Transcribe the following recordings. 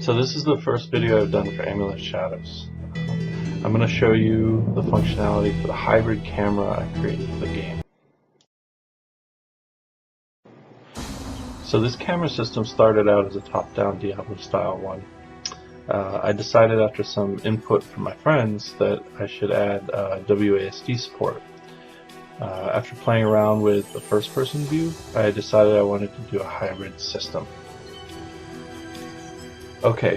So this is the first video I've done for Amulet of Shadows. I'm going to show you the functionality for the hybrid camera I created for the game. So this camera system started out as a top-down Diablo style one. I decided after some input from my friends that I should add WASD support. After playing around with the first-person view, I decided I wanted to do a hybrid system. Okay,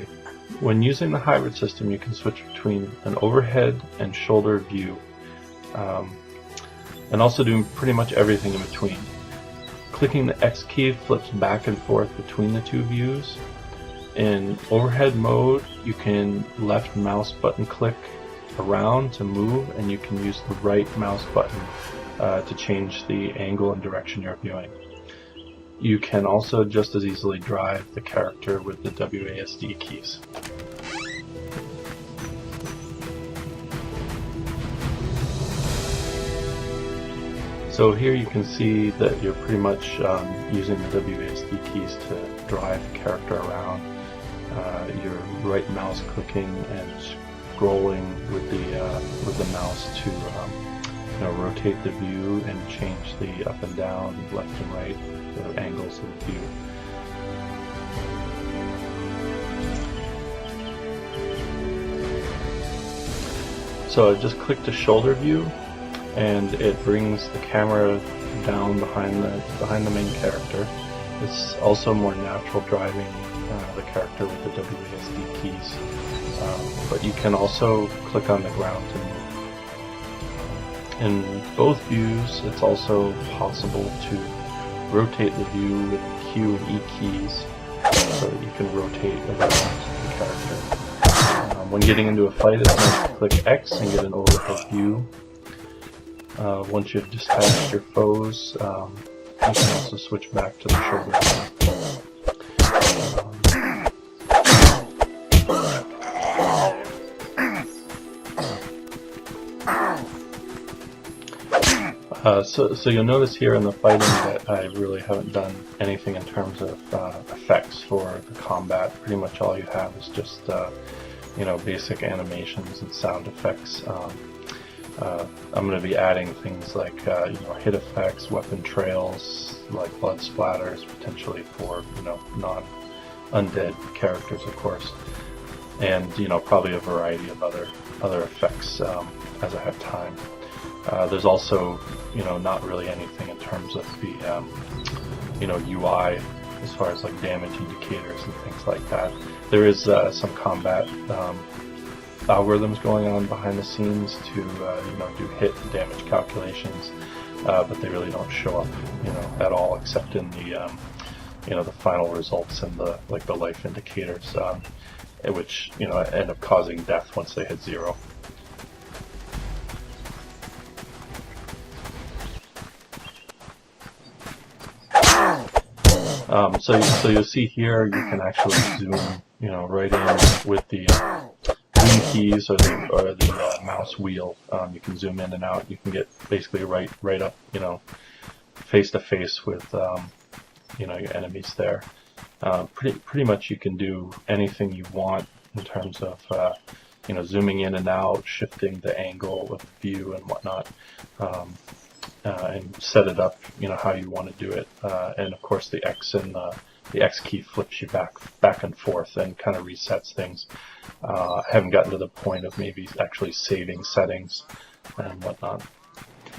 when using the hybrid system, you can switch between an overhead and shoulder view, and also do pretty much everything in between. Clicking the X key flips back and forth between the two views. In overhead mode, you can left mouse button click around to move, and you can use the right mouse button to change the angle and direction you're viewing. You can also just as easily drive the character with the WASD keys. So here you can see that you're pretty much using the WASD keys to drive the character around. You're right mouse clicking and scrolling with the mouse to rotate the view and change the up and down, left and right, the angles of the view. So I just clicked the shoulder view, and it brings the camera down behind the main character. It's also more natural driving the character with the WASD keys, but you can also click on the ground to move. In both views, it's also possible to rotate the view with the Q and E keys, so that you can rotate around the character. When getting into a fight, it's nice to click X and get an overhead view. Once you've dispatched your foes, you can also switch back to the shoulder view. So you'll notice here in the fighting that I really haven't done anything in terms of effects for the combat. Pretty much all you have is just basic animations and sound effects. I'm going to be adding things like hit effects, weapon trails, like blood splatters, potentially for non-undead characters, of course, and probably a variety of other effects as I have time. There's also not really anything in terms of the UI as far as like damage indicators and things like that. There is some combat algorithms going on behind the scenes to do hit and damage calculations, but they really don't show up at all, except in the the final results and the life indicators, which end up causing death once they hit 0. So you'll see here you can actually zoom right in with the zoom keys or the mouse wheel. You can zoom in and out. You can get basically right up face to face with your enemies there. Pretty much you can do anything you want in terms of zooming in and out, shifting the angle of the view and whatnot. And set it up, how you want to do it. And of course, the X and the X key flips you back and forth and kind of resets things. I haven't gotten to the point of maybe actually saving settings and whatnot.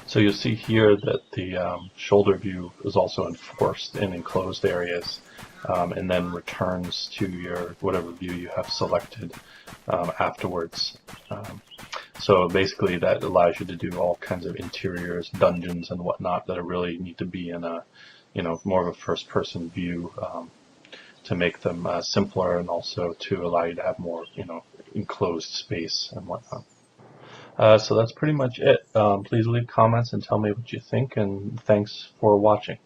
So you'll see here that the shoulder view is also enforced in enclosed areas, and then returns to your whatever view you have selected afterwards. So basically that allows you to do all kinds of interiors, dungeons and whatnot that really need to be in a more of a first-person view, to make them simpler, and also to allow you to have more enclosed space and whatnot. So that's pretty much it. Please leave comments and tell me what you think, and thanks for watching.